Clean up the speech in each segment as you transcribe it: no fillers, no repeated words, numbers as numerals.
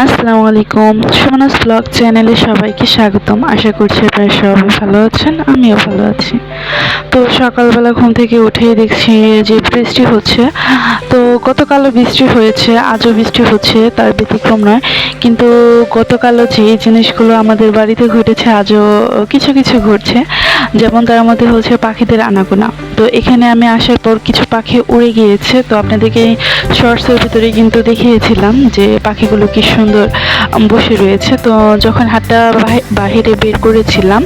আসসালামু আলাইকুম, সুমনাস ব্লগ চ্যানেলে সবাইকে স্বাগতম। আশা করছি আপনারা সবাই ভালো আছেন, আমিও ভালো আছি। তো সকালবেলা ঘুম থেকে উঠেই দেখছি যে বৃষ্টি হচ্ছে। তো গতকালও বৃষ্টি হয়েছে, আজও বৃষ্টি হচ্ছে, তার ব্যতিক্রম নয়। কিন্তু গতকালও যে জিনিসগুলো আমাদের বাড়িতে ঘটেছে আজও কিছু কিছু ঘটছে। যেমন তার মধ্যে হচ্ছে পাখিদের আনাগোনা। তো এখানে আমি আসার পর কিছু পাখি উড়ে গিয়েছে। তো আপনাদেরকে শর্টসের ভিতরে কিন্তু দেখিয়েছিলাম যে পাখিগুলো কি সুন্দর বসে রয়েছে। তো যখন হাতটা বাহিরে বের করেছিলাম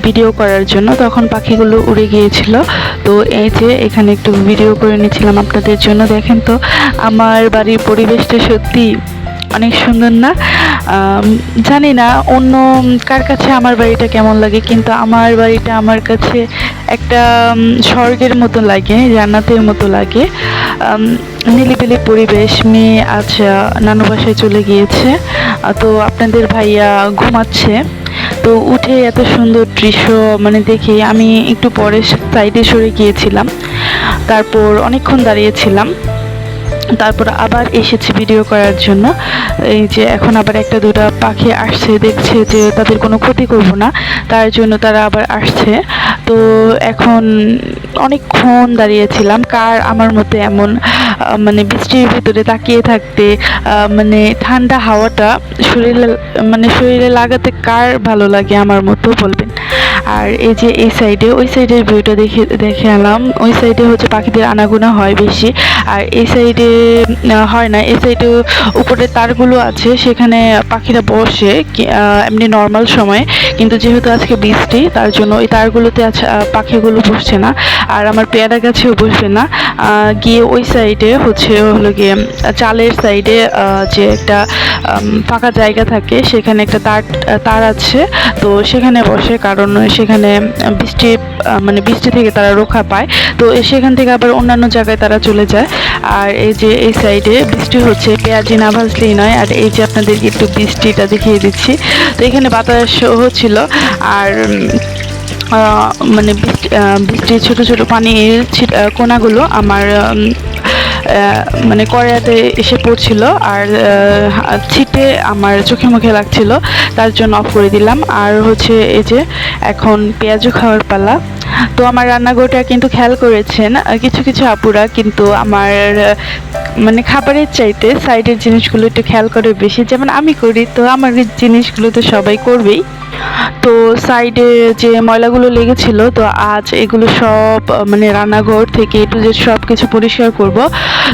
ভিডিও করার জন্য, তখন পাখিগুলো উড়ে গিয়েছিল। তো এই যে এখানে একটু ভিডিও করে নিয়েছিলাম আপনাদের জন্য। দেখেন তো আমার বাড়ির পরিবেশটা সত্যি অনেক সুন্দর না? জানি না অন্য কার কাছে আমার বাড়িটা কেমন লাগে, কিন্তু আমার বাড়িটা আমার কাছে একটা স্বর্গের মতো লাগে, জান্নাতের মতো লাগে। নিরিবিলি পরিবেশ। মেয়ে আজ নানু বাসায় চলে গিয়েছে। তো আপনাদের ভাইয়া ঘুমাচ্ছে। তো উঠে এত সুন্দর দৃশ্য মানে দেখে আমি একটু পরে সাইডে সরে গিয়েছিলাম। তারপর অনেকক্ষণ দাঁড়িয়েছিলাম, তারপর আবার এসেছি ভিডিও করার জন্য। এই যে এখন আবার একটা দুটা পাখি আসছে, দেখছে যে তাদের কোনো ক্ষতি করব না, তার জন্য তারা আবার আসছে। তো এখন অনেকক্ষণ দাঁড়িয়েছিলাম। কার আমার মতো এমন মানে বৃষ্টির ভিতরে তাকিয়ে থাকতে, মানে ঠান্ডা হাওয়াটা শরীরে লাগাতে কার ভালো লাগে আমার মতো বলবেন। আর এই যে এই সাইডে, ওই সাইডের ভিউটা দেখে এলাম। ওই সাইডে হচ্ছে পাখিদের আনাগোনা হয় বেশি, আর এই সাইডে হয় না। এই সাইডে উপরে তারগুলো আছে, সেখানে পাখিরা বসে এমনি নর্মাল সময়ে, কিন্তু যেহেতু আজকে বৃষ্টি তার জন্য ওই তারগুলোতে পাখিগুলো বসছে না। আর আমার পেয়ারা গাছেও বসবে না। গিয়ে ওই সাইডে হলো গিয়ে চালের সাইডে যে একটা ফাঁকা জায়গা থাকে, সেখানে একটা তার আছে। তো সেখানে বসে, কারণ সেখানে বৃষ্টি থেকে তারা রক্ষা পায়। তো সেখান থেকে আবার অন্যান্য জায়গায় তারা চলে যায়। আর এই যে এই সাইডে বৃষ্টি হচ্ছে, পেঁয়াজি না ভাজলেই নয়। আর এই যে আপনাদেরকে একটু বৃষ্টিটা দেখিয়ে দিচ্ছি। তো এখানে বাতাস হচ্ছিল, আর বৃষ্টির ছোট ছোট পানির কোনাগুলো আমার কড়াইতে এসে পড়ছিল, আর ছিটে আমার চোখে মুখে লাগছিল, তার জন্য অফ করে দিলাম। আর হচ্ছে এই যে এখন পেঁয়াজু খাওয়ার পালা। তো আমার রান্নাঘরটা কিন্তু খেয়াল করেছেন কিছু কিছু আপুরা কিন্তু আমার খাবারের চাইতে সাইডের জিনিসগুলো একটু খেয়াল করে বেশি, যেমন আমি করি। তো আমার জিনিসগুলো তো সবাই করবেই। তো সাইডে যে ময়লাগুলো লেগেছিল, তো আজ এগুলো সব রান্নাঘর থেকে একটু যে সব কিছু পরিষ্কার করব।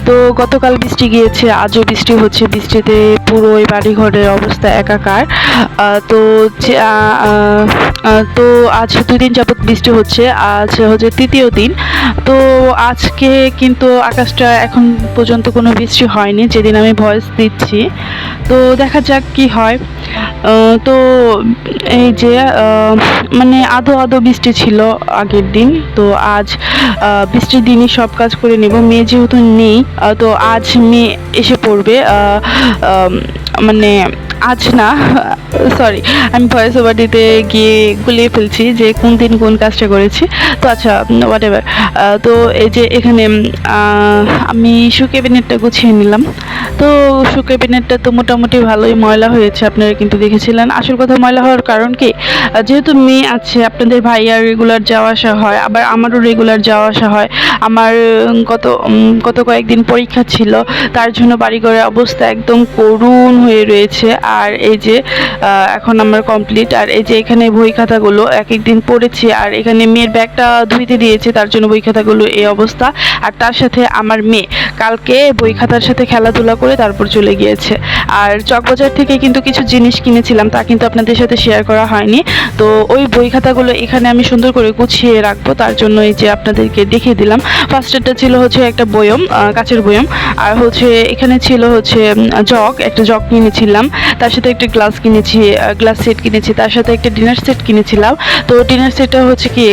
তো গতকাল বৃষ্টি গিয়েছে, আজও বৃষ্টি হচ্ছে। বৃষ্টিতে পুরো এই বাড়িঘরের অবস্থা একাকার। তো আজ 2 দিন যাবত বৃষ্টি হচ্ছে, আজ হচ্ছে তৃতীয় দিন। তো আজকে কিন্তু আকাশটা এখন পর্যন্ত কোনো বৃষ্টি হয়নি, যেদিন আমি ভয়েস দিচ্ছি। তো দেখা যাক কি হয়। তো এই যে আদো আদো বৃষ্টি ছিল আগের দিন। তো আজ বৃষ্টির দিনই সব কাজ করে নেব। মেয়ে যেহেতু নেই, তো আজ মেয়ে এসে পড়বে। আজ না, সরি, আমি ভয়েস ওভার দিতে গিয়ে গুলিয়ে ফেলছি যে কোন দিন কোন কাজটা করেছি। তো আচ্ছা, হোয়াট এভার। তো এই যে এখানে আমি শু ক্যাবিনেটটা গুছিয়ে নিলাম। তো শু ক্যাবিনেটটা তো মোটামুটি ভালোই ময়লা হয়েছে, আপনারা কিন্তু দেখেছিলেন। আসল কথা, ময়লা হওয়ার কারণ কি, যেহেতু মেয়ে আছে, আপনাদের ভাইয়ার রেগুলার যাওয়া আসা হয়, আবার আমারও রেগুলার যাওয়া আসা হয়। আমার গত কয়েকদিন পরীক্ষা ছিল, তার জন্য বাড়িঘরের অবস্থা একদম করুণ হয়ে রয়েছে। আর এই যে এখন আমার কমপ্লিট। আর এই যে এখানে বই খাতাগুলো এক একদিন পড়েছি, আর এখানে মেয়ের ব্যাগটা ধুইতে দিয়েছি, তার জন্য বই খাতাগুলো এই অবস্থা। আর তার সাথে আমার মেয়ে কালকে বই খাতার সাথে খেলাধুলা করে তারপর চলে গিয়েছে। আর চকবাজার থেকে কিন্তু কিছু জিনিস কিনেছিলাম, তা কিন্তু আপনাদের সাথে শেয়ার করা হয়নি। তো ওই বই খাতাগুলো এখানে আমি সুন্দর করে গুছিয়ে রাখবো, তার জন্য এই যে আপনাদেরকে দেখিয়ে দিলাম। ফার্স্টেরটা ছিল হচ্ছে একটা বয়ম, কাচের বয়ম। আর হচ্ছে এখানে ছিল হচ্ছে একটা জগ কিনেছিলাম, তার সাথে একটা গ্লাস কিনেছি, গ্লাস সেট কিনেছি, তার সাথে একটা ডিনার সেট কিনেছিলাম। তো ডিনার সেটটা হচ্ছে কি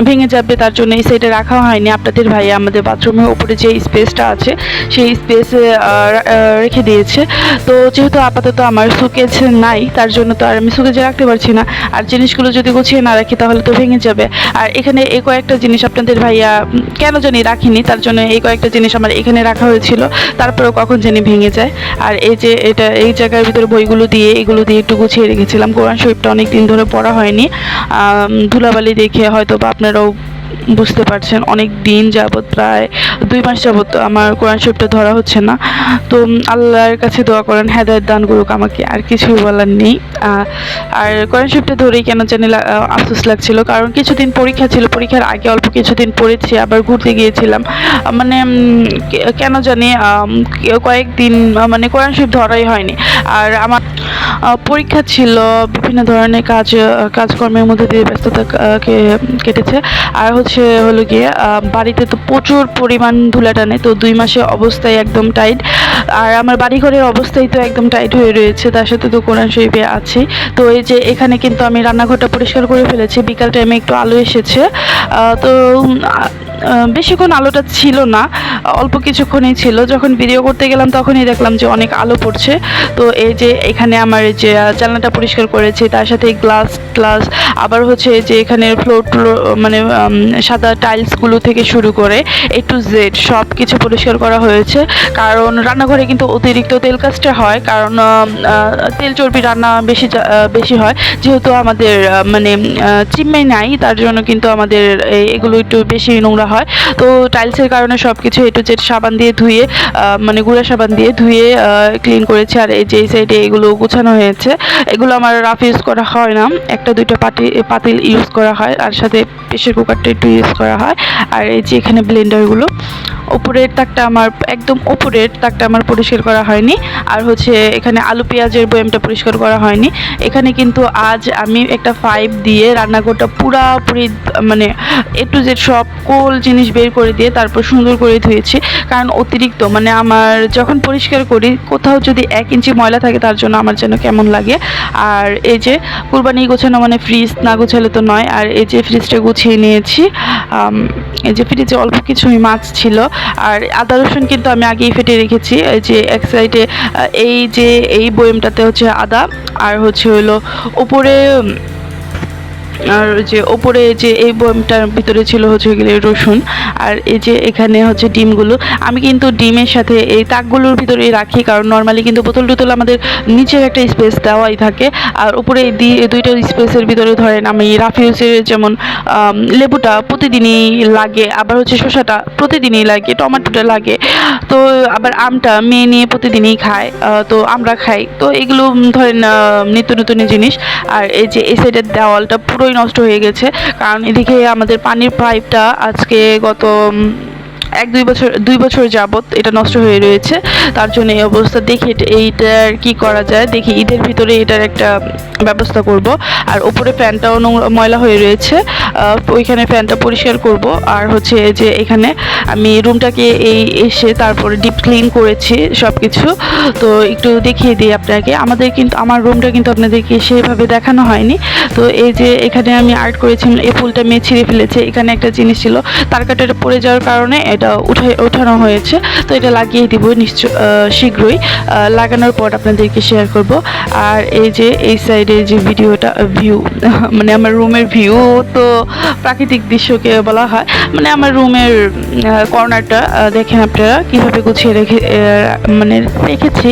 ভেঙে যাবে, তার জন্য এই সাইডে রাখা হয়নি। আপনাদের ভাই আমাদের বাথরুমের উপরে যে স্পেসটা আছে সেই স্পেসে রেখে দিয়েছে। তো যেহেতু আপাতত আমার সুকেজ নাই, তার জন্য তো আর আমি সুকেজে রাখতে পারছি না। আর জিনিসগুলো যদি গুছিয়ে না রাখি তাহলে তো ভেঙে যাবে। আর এখানে এই কয়েকটা জিনিস আপনাদের ভাইয়া কেন জানি রাখিনি, তার জন্য এই কয়েকটা জিনিস আমার এখানে রাখা হয়েছিল, তারপরেও কখন জানি ভেঙে যায়। আর এই যে এটা এই জায়গার ভিতরে বইগুলো দিয়ে এগুলো দিয়ে একটু গুছিয়ে রেখেছিলাম। কোরআন শরীফটা অনেক দিন ধরে পড়া হয়নি, ধুলাবালি দেখে হয়তো বা আপনারাও বুঝতে পারছেন অনেক দিন যাবত, প্রায় 2 মাস যাবত আমার কোরআন শরীফটা ধরা হচ্ছে না। তো আল্লাহর কাছে দোয়া করেন হেদায়েত দান করুক আমাকে, আর কিছুই বলার নেই। আর কোরআন শরীফটা ধরেই কেন জানি আফসোস লাগছিল, কারণ কিছুদিন পরীক্ষা ছিল, পরীক্ষার আগে অল্প কিছুদিন পড়েছি, আবার ঘুরতে গিয়েছিলাম, মানে কেন জানি কয়েকদিন মানে কোরআন শরীফ ধরাই হয়নি। আর আমার পরীক্ষা ছিল, বিভিন্ন ধরনের কাজকর্মের মধ্যে দিয়ে ব্যস্ততা কেটেছে। আর হলো গিয়ে বাড়িতে তো প্রচুর পরিমাণ ধুলা টানে, তো 2 মাসে অবস্থায় একদম টাইট। আর আমার বাড়িঘরের অবস্থাই তো একদম টাইট হয়ে রয়েছে, তার সাথে তো কোরআন শরীফে আছে। তো এই যে এখানে কিন্তু আমি রান্নাঘরটা পরিষ্কার করে ফেলেছি, বিকাল টাইমে একটু আলো এসেছে। তো বেশিক্ষণ আলোটা ছিল না, অল্প কিছুক্ষণই ছিল। যখন ভিডিও করতে গেলাম তখনই দেখলাম যে অনেক আলো পড়ছে। তো এই যে এখানে আমার এই যে জানলাটা পরিষ্কার করেছি, তার সাথে গ্লাস আবার যে এখানে ফ্লোর মানে সাদা টাইলসগুলো থেকে শুরু করে A to Z সব কিছু পরিষ্কার করা হয়েছে। কারণ রান্নাঘরে কিন্তু অতিরিক্ত তেল কাজটা হয়, কারণ তেল চর্বি রান্না বেশি হয়, যেহেতু আমাদের মানে চিমনি নাই, তার জন্য কিন্তু আমাদের এগুলো একটু বেশি নোংরা হয়। তো টাইলসের কারণে সব কিছু A to Z সাবান দিয়ে ধুয়ে, মানে গুঁড়া সাবান দিয়ে ধুয়ে ক্লিন করেছি। আর এই যে এই সাইডে এগুলো গোছানো হয়েছে, এগুলো আমার রাফ ইউজ করা হয় না, 1-2টা পাতিল ইউজ করা হয়, আর সাথে প্রেসার কুকারটা একটু ইউজ করা হয়। আর এই যে এখানে ব্লেন্ডারগুলো, উপরের তাকটা আমার পরিষ্কার করা হয়নি। আর এখানে আলু পেঁয়াজের বয়ামটা পরিষ্কার করা হয়নি। এখানে কিন্তু আজ আমি একটা 5 দিয়ে রান্নাঘরটা পুরাপুরি মানে A to Z সব কোল জিনিস বের করে দিয়ে তারপর সুন্দর করে ধুয়েছি। কারণ অতিরিক্ত মানে আমার যখন পরিষ্কার করি কোথাও যদি 1 ইঞ্চি ময়লা থাকে, তার জন্য আমার যেন কেমন লাগে। আর এই যে কুরবানি গোছানো মানে ফ্রিজ না গোছালে তো নয়। আর এই যে ফ্রিজটা গুছিয়ে নিয়েছি, এই যে ফ্রিজে অল্প কিছুই মাছ ছিল। আর আদা রসুন কিন্তু আমি আগেই ফেটে রেখেছি। এই যে এক সাইডে এই বয়ামটাতে আদা, আর হলো উপরে, আর ওপরে এই বয়ামটার ভিতরে ছিল গেলে রসুন। আর এই যে এখানে ডিমগুলো আমি কিন্তু ডিমের সাথে এই তাকগুলোর ভিতরেই রাখি, কারণ নর্মালি কিন্তু বোতল আমাদের নিচের একটা স্পেস দেওয়াই থাকে, আর উপরে এই 2টা স্পেসের ভিতরে ধরেন আমি রাফিউসের যেমন লেবুটা প্রতিদিনই লাগে, আবার শসাটা প্রতিদিনই লাগে, টমেটোটা লাগে, তো আবার আমটা মেয়ে নিয়ে প্রতিদিনই খায়, তো আমরা খাই, তো এগুলো ধরেন নিত্য নতুন জিনিস। আর এই যে এই সাইডের দেওয়ালটা পুরোই নষ্ট হয়ে গেছে, কারণ এদিকে আমাদের পানির পাইপটা আজকে গত 1-2 বছর যাবত এটা নষ্ট হয়ে রয়েছে, তার জন্য এই অবস্থা। দেখি এইটার কি করা যায়, দেখি ঈদের ভিতরে এটার একটা ব্যবস্থা করব। আর উপরে ফ্যানটাও ময়লা হয়ে রয়েছে, ওইখানে ফ্যানটা পরিষ্কার করব। আর যে এখানে আমি রুমটাকে এসে তারপরে ডিপ ক্লিন করেছি সব কিছু, তো একটু দেখিয়ে দিই আপনাকে। আমার রুমটা কিন্তু আপনাদেরকে সেভাবে দেখানো হয়নি। তো এই যে এখানে আমি আর্ট করেছিলাম, এই ফুলটা মেয়ে ছিঁড়ে ফেলেছে। এখানে একটা জিনিস ছিল, তার কাটাটা পড়ে যাওয়ার কারণে এটা ওঠানো হয়েছে, তো এটা লাগিয়ে দিব শীঘ্রই। লাগানোর পর আপনাদেরকে শেয়ার করব। আর এই যে এই সাইডে যে ভিউ মানে আমার রুমের ভিউ, তো প্রাকৃতিক দৃশ্যকে বলা হয়। মানে আমার রুমের কর্নারটা দেখেন আপনারা কিভাবে গুছিয়ে রেখেছি,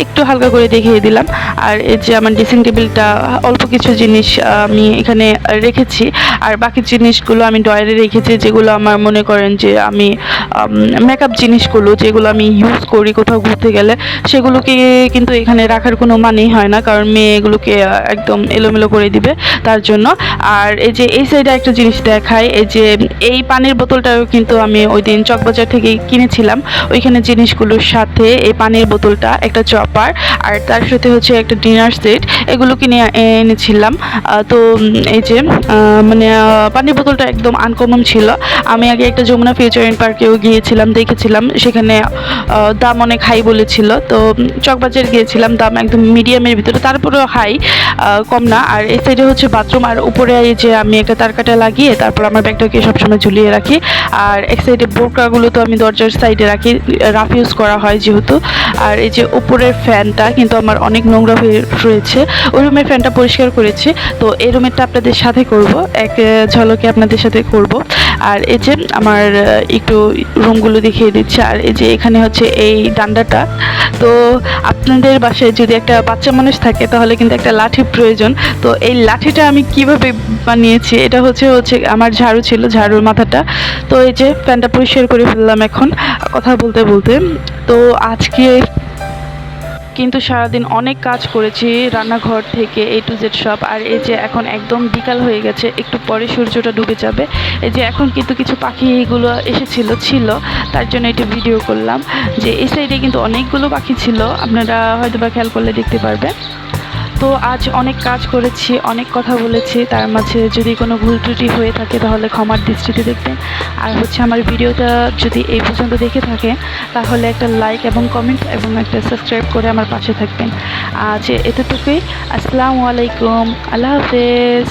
একটু হালকা করে দেখিয়ে দিলাম। আর এই যে আমার ড্রেসিং টেবিলটা অল্প কিছু জিনিস আমি এখানে রেখেছি, আর বাকি জিনিসগুলো আমি ড্রয়ারে রেখেছি, যেগুলো আমার মনে করেন যে আমি মেকআপ জিনিসগুলো যেগুলো আমি ইউজ করি কোথাও ঘুরতে গেলে, সেগুলোকে কিন্তু এখানে রাখার কোনো মানেই হয় না, কারণ মেয়ে এগুলোকে একদম এলোমেলো করে দিবে, তার জন্য। আর এই যে এই সাইডে একটা জিনিস দেখায়, এই যে এই পানির বোতলটাও কিন্তু আমি ওই দিন চকবাজার থেকে কিনেছিলাম। ওইখানে জিনিসগুলোর সাথে এই পানির বোতলটা, একটা চপার, আর তার সাথে একটা ডিনার সেট, এগুলো কিনে এনেছিলাম। তো এই যে মানে পানির বোতলটা একদম আনকমন ছিল। আমি আগে একটা যমুনা ফিউচার পার্কেও গিয়েছিলাম, দেখেছিলাম, সেখানে দাম অনেক হাই বলেছিল। তো চকবাজার গিয়েছিলাম, দাম একদম মিডিয়ামের ভিতরে, তারপরেও হাই, কম না। আর এই সাইডে বাথরুম, আর উপরে এই যে আমি একটা তারকাটা লাগিয়ে তারপর আমার ব্যাগটাকে সবসময় ঝুলিয়ে রাখি। আর এক সাইডে বোরকাগুলো তো আমি দরজার সাইডে রাখি, রাফ ইউজ করা হয় যেহেতু। আর এই যে উপরের ফ্যানটা কিন্তু আমার অনেক নোংরা হয়ে রয়েছে, ওই রুমের ফ্যানটা পরিষ্কার করেছি। তো এই রুমেরটা আপনাদের সাথে করব, এক ঝলকে আপনাদের সাথে করব। আর এই যে আমার একটু রুমগুলো দেখিয়ে দিচ্ছি। আর এই যে এখানে হচ্ছে এই ডান্ডাটা, তো আপনাদের বাসায় যদি একটা বাচ্চা মানুষ থাকে তাহলে কিন্তু একটা লাঠি প্রয়োজন। তো এই লাঠিটা আমি কিভাবে বানিয়েছি, এটা হচ্ছে আমার ঝাড়ু ছিল, ঝাড়ুর মাথাটা। তো এই যে প্যানটা পরিষ্কার করে ফেললাম এখন কথা বলতে বলতে। তো আজকে কিন্তু সারাদিন অনেক কাজ করেছি, রান্নাঘর থেকে A to Z সব। আর এই যে এখন একদম বিকাল হয়ে গেছে, একটু পরে সূর্যটা ডুবে যাবে। এই যে এখন কিন্তু কিছু পাখিগুলো ছিল, তার জন্য একটু ভিডিও করলাম। যে এই সাইডে কিন্তু অনেকগুলো পাখি ছিল, আপনারা হয়তো বা খেয়াল করলে দেখতে পারবেন। তো আজ অনেক কাজ করেছি, অনেক কথা বলেছি, তার মাঝে যদি কোনো ভুল ত্রুটি হয়ে থাকে তাহলে ক্ষমার দৃষ্টিতে দেখবেন। আর আমার ভিডিওটা যদি এই পর্যন্ত দেখে থাকেন তাহলে একটা লাইক এবং কমেন্ট এবং একটা সাবস্ক্রাইব করে আমার পাশে থাকবেন। আজ এতটুকুই। আসসালামু আলাইকুম, আল্লাহ হাফেজ।